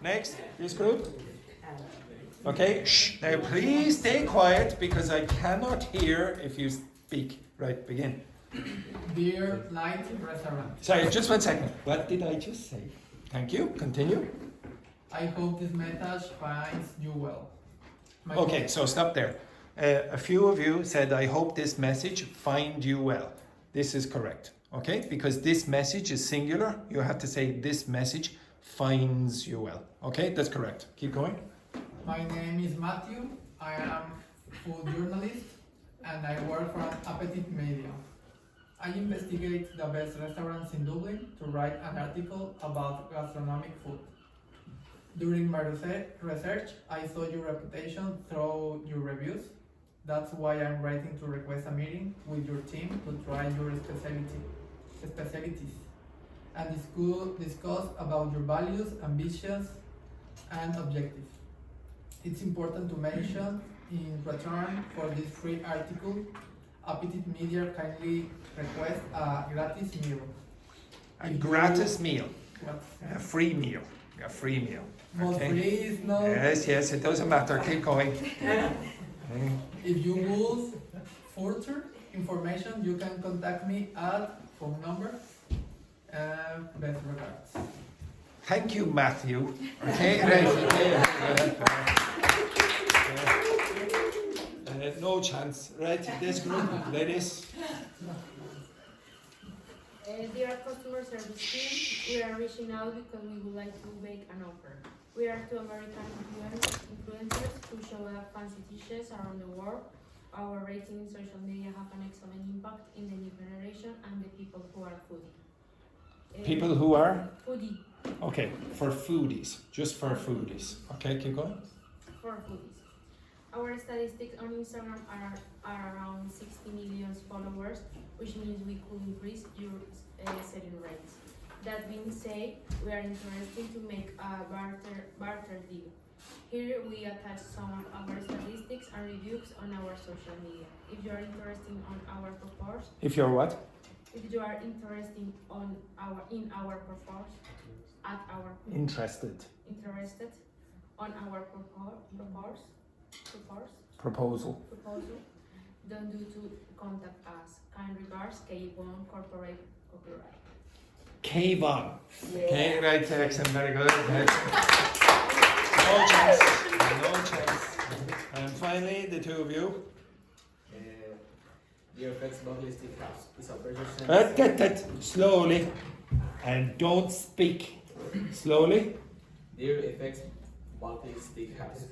Next, this group. Okay, shh. Now please stay quiet because I cannot hear if you speak. Right, begin. Dear Light Restaurant, Sorry, just 1 second. What did I just say? Thank you. Continue. I hope this message finds you well. Okay, so stop there. A few of you said, I hope this message find you well. This is correct, okay? Because this message is singular. You have to say this message finds you well. Okay, that's correct. Keep going. My name is Matthew. I am food journalist and I work for Appetit Media. I investigate the best restaurants in Dublin to write an article about gastronomic food. During my research, I saw your reputation through your reviews. That's why I'm writing to request a meeting with your team to try your specialties and discuss about your values, ambitions, and objectives. It's important to mention in return for this free article, Appetit Media kindly request a gratis meal. A gratis meal. What? A free meal. A free meal. Well, Okay. free is not. Yes, it doesn't matter. Keep going. If you would further information, you can contact me at phone number. Best regards. Thank you, Matthew. Okay, right. No chance. Right, this group, ladies. Dear customer service team, we are reaching out because we would like to make an offer. We are two American influencers who show off fancy dishes around the world. Our rating in social media have an excellent impact in the new generation and the people who are foodie. People who are? Foodie. Okay, for foodies. Just for foodies. Okay, keep going. For foodies. Our statistics on Instagram are around 60 million followers, which means we could increase your selling rates. That being said, we are interested to make a barter deal. Here we attach some of our statistics and reviews on our social media. If you are interested on our proposal, If you're what? if you are interested in our proposal, Interested. interested on our Proposal. proposal, don't do to contact us. Kind regards, K1 Corporate Copyright. Kayvon. Okay, right, excellent, very good. No chance. No chance. And finally, the two of you. Dear FX Buckley Stick House, it's a pleasure Slowly. And don't speak. Slowly. Dear FX Buckley Stick House,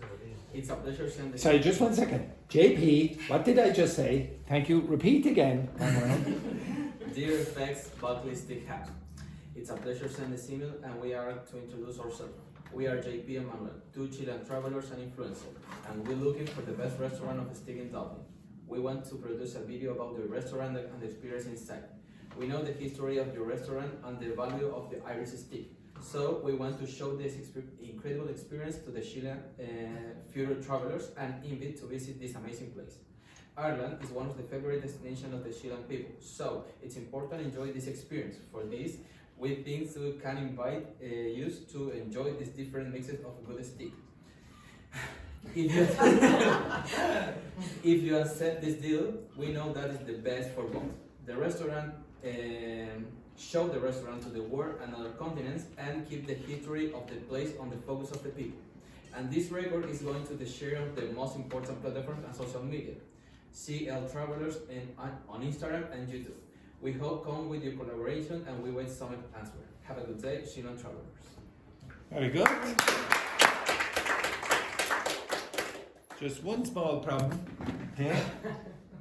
it's a pleasure sending. Sorry, just 1 second. JP, what did I just say? Thank you. Repeat again. Dear FX Buckley Stick House, it's a pleasure sending this email, and we are to introduce ourselves. We are JP and Manuel, two Chilean travelers and influencers, and we're looking for the best restaurant of steak in Dogme. We want to produce a video about the restaurant and the experience inside. We know the history of your restaurant and the value of the Irish steak. So we want to show this incredible experience to the Chilean future travelers and invite to visit this amazing place. Ireland is one of the favorite destinations of the Chilean people, so it's important to enjoy this experience. For this, we think we can invite you to enjoy these different mixes of good steak. If you accept this deal, we know that is the best for both. The restaurant show the restaurant to the world and other continents and keep the history of the place on the focus of the people. And this record is going to the share of the most important platforms and social media. CL Travelers on Instagram and YouTube. We hope come with your collaboration and we wait some answer. Have a good day, Chilean Travelers. Very good. Just one small problem. Okay.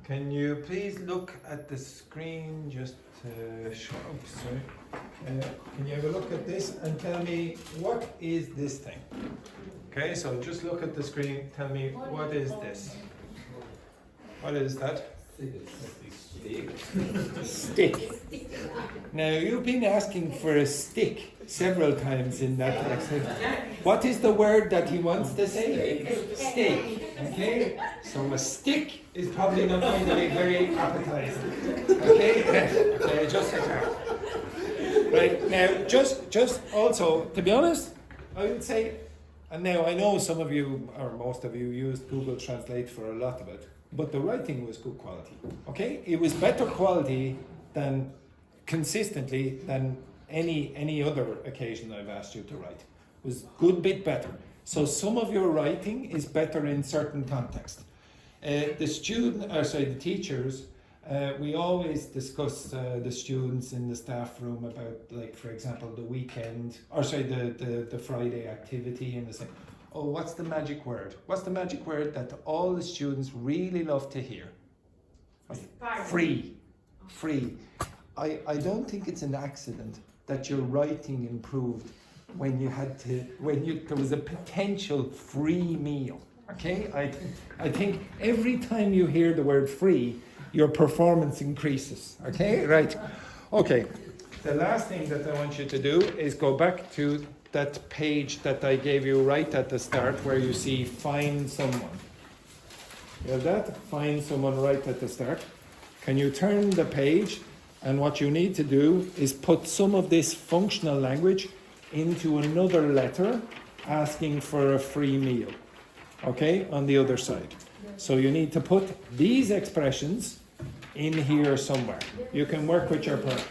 Can you please look at the screen just sorry. Can you have a look at this and tell me what is this thing? Okay, so just look at the screen, tell me what is this? What is that? Stick. Now you've been asking for a stick several times in that accent. What is the word that he wants to say? Steak. Okay? So a stick is probably not going to be very appetizing. Okay? Just like that. Right, now just also, to be honest, I would say, and now I know some of you, or most of you, used Google Translate for a lot of it, but the writing was good quality. Okay? It was better quality than consistently than any other occasion I've asked you to write. It was good bit better. So some of your writing is better in certain context. The teachers, we always discuss the students in the staff room about, like, for example, the weekend, the Friday activity, and they say, oh, what's the magic word? What's the magic word that all the students really love to hear? Free. Free. I don't think it's an accident that your writing improved when there was a potential free meal. Okay? I think every time you hear the word free, your performance increases. Okay? Right. Okay. The last thing that I want you to do is go back to that page that I gave you right at the start where you see find someone. You have that? Find someone right at the start. Can you turn the page? And what you need to do is put some of this functional language into another letter asking for a free meal, okay, on the other side. So you need to put these expressions in here somewhere. You can work with your partner.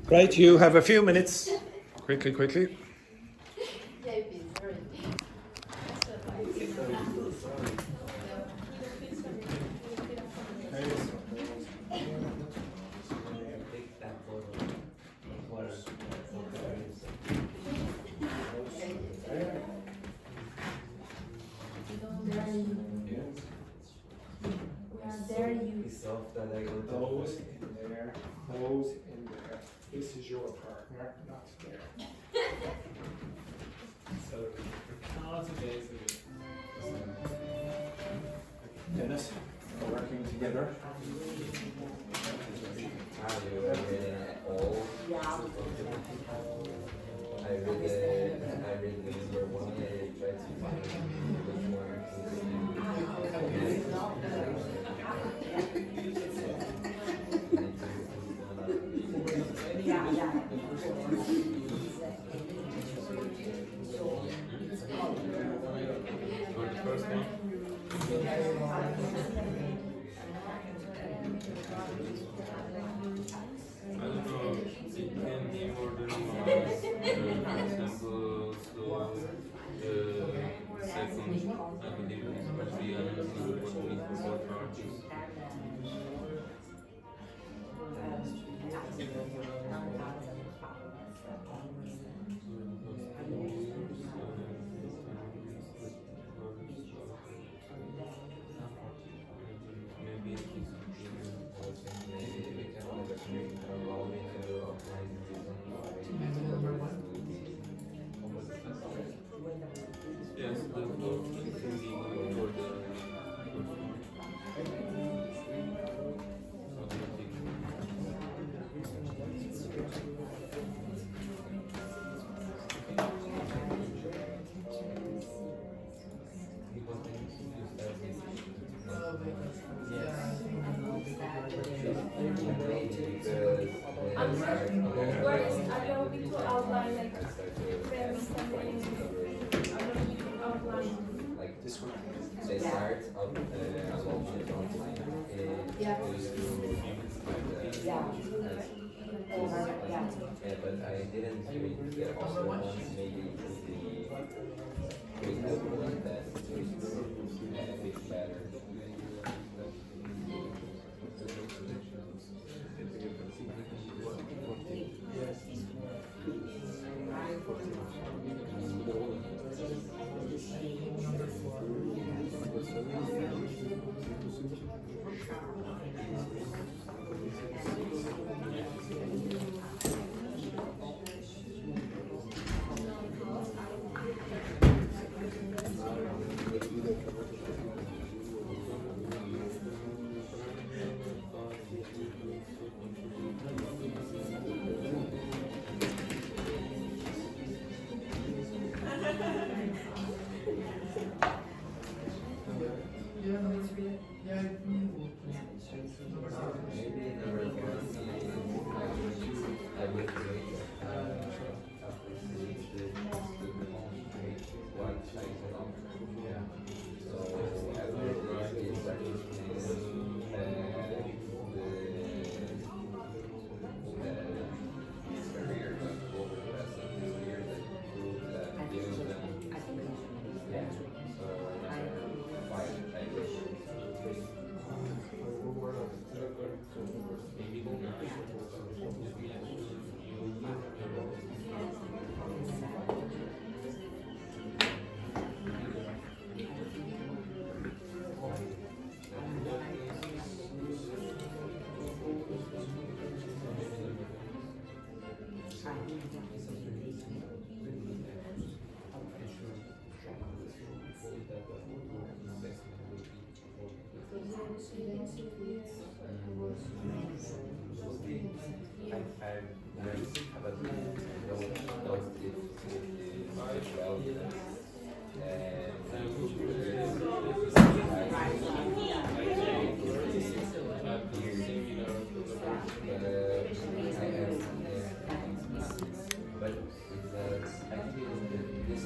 Right, you have a few minutes. Quickly, quickly. Those in there, those in there. This is your partner, not there. So, no, it's okay, it's okay. Dennis, we're working together. I read the number one. I tried to find which For the first one, I don't know, it can be more than one. For example, so the second, I believe is Brazilian, what we need for both parties. Maybe yes, the book can be for the What is allow me to outline like premise and allow me to outline. like this one. They start up along the outline. Yeah. But I didn't read the other ones. Maybe the one that fits better.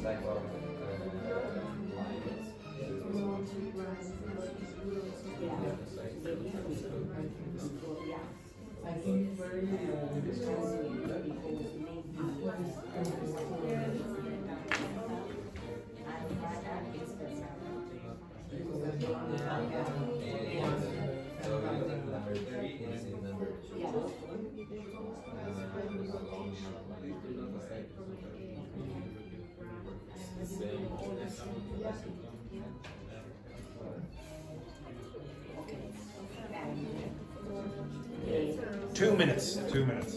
type of lines. I think very So I think number 3 is in number 2. It's the same. 2 minutes. 2 minutes.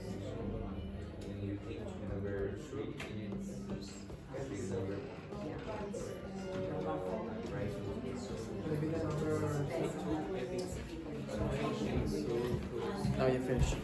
And you think number 3 is big number. maybe the number Now you finish.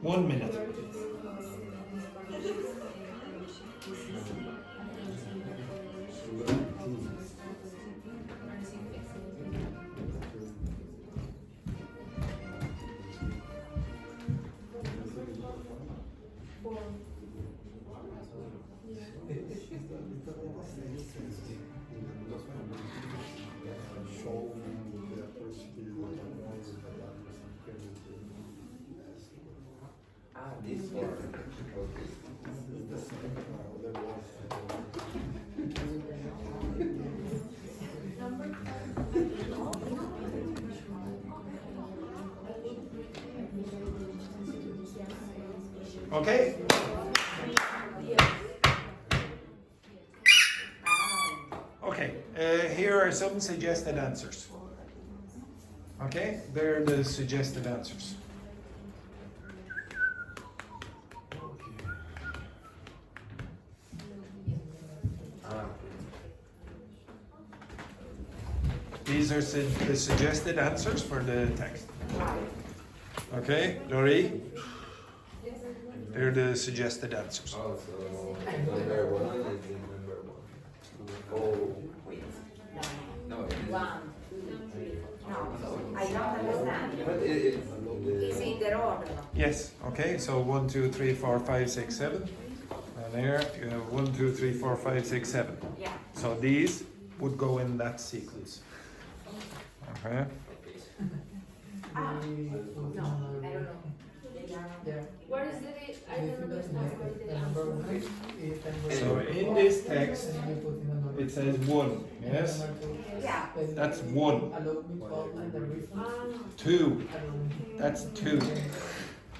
One minute. Ah, this one. Okay. Okay? Okay, here are some suggested answers. Okay, they're the suggested answers. These are the suggested answers for the text. Okay, Lori? They're the suggested answers. Oh, so number 1 is in number 1. Oh, wait. No, it is. 1, 2, 3. No, I don't understand. But it's Is in the order. Yes, okay, so 1, 2, 3, 4, 5, 6, 7. And there you have 1, 2, 3, 4, 5, 6, 7. Yeah. So these would go in that sequence. Okay. Ah, no, I don't know. They are. yeah. What is it? I don't understand what The the number answer 1 is number So in this text, and you put in another. it says 1, yes? Number 2. Yeah. That's 1. Allow me to outline the reason. 2, that's 2.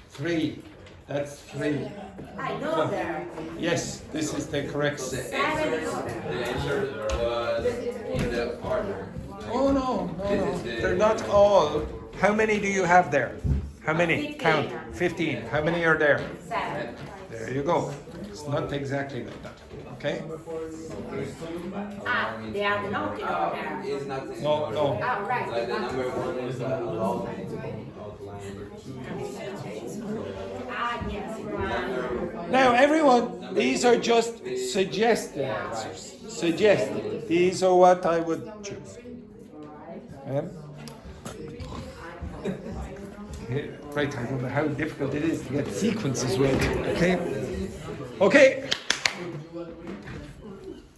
3, that's 3. I know there. Yes, this is the correct. So the answer was in the order. Oh no, they're not all. How many do you have there? How many? 15. Count. 15. How many are there? 7. There you go. It's not exactly like that. Okay? Ah, they are not in order. It's not in No, order. no. Oh, right. Like the number 1 is outline. Ah, yes. 1. Now, everyone, these are just suggested answers. Suggested. These are what I would choose. Yeah? Right, I don't know how difficult it is to get sequences right. Okay? Okay.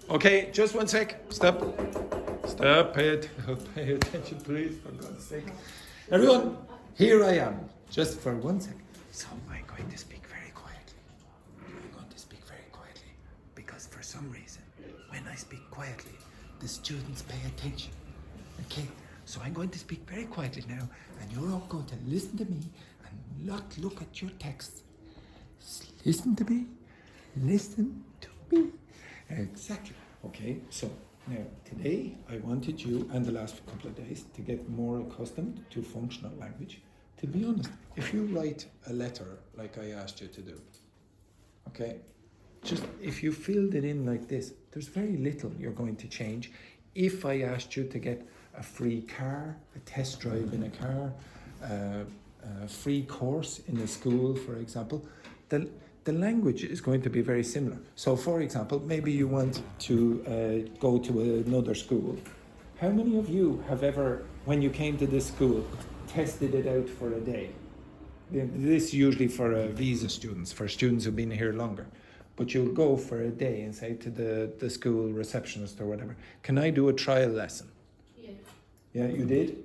Okay, just one sec. Stop. Stop. Pay attention, please, for God's sake. Everyone, here I am. Just for one sec. So I'm going to speak very quietly. I'm going to speak very quietly because for some reason, when I speak quietly, the students pay attention. Okay? So I'm going to speak very quietly now, and you're all going to listen to me and not look at your text. Listen to me. Listen to me. Exactly. Okay, so now today I wanted you, and the last couple of days, to get more accustomed to functional language. To be honest, if you write a letter like I asked you to do, okay, just if you filled it in like this, there's very little you're going to change. If I asked you to get a free car, a test drive in a car, a free course in a school, for example, the language is going to be very similar. So, for example, maybe you want to go to another school. How many of you have ever, when you came to this school, tested it out for a day? This is usually for visa students, for students who've been here longer. But you'll go for a day and say to the school receptionist or whatever, can I do a trial lesson? Yeah. Yeah, you did?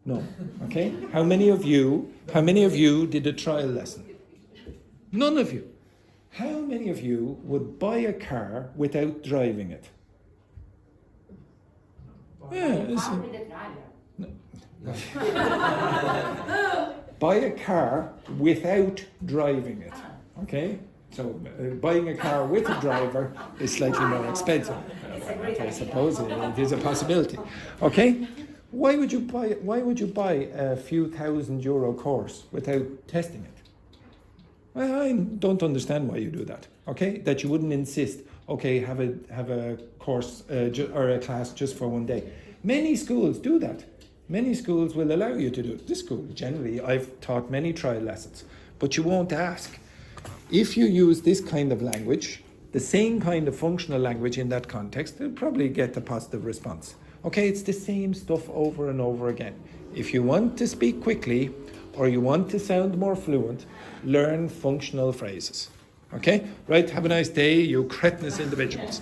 No. Okay. How many of you did a trial lesson? None of you. How many of you would buy a car without driving it? Yeah. Buy a car without driving it. Okay? So buying a car with a driver is slightly more expensive. I suppose it is a possibility. Okay? Why would you buy a few €1,000 course without testing it? Well, I don't understand why you do that. Okay? That you wouldn't insist, okay, have a course or a class just for one day. Many schools do that. Many schools will allow you to do it. This school, generally, I've taught many trial lessons, but you won't ask. If you use this kind of language, the same kind of functional language in that context, you'll probably get a positive response. Okay, it's the same stuff over and over again. If you want to speak quickly or you want to sound more fluent, learn functional phrases. Okay? Right, have a nice day, you cretinous individuals.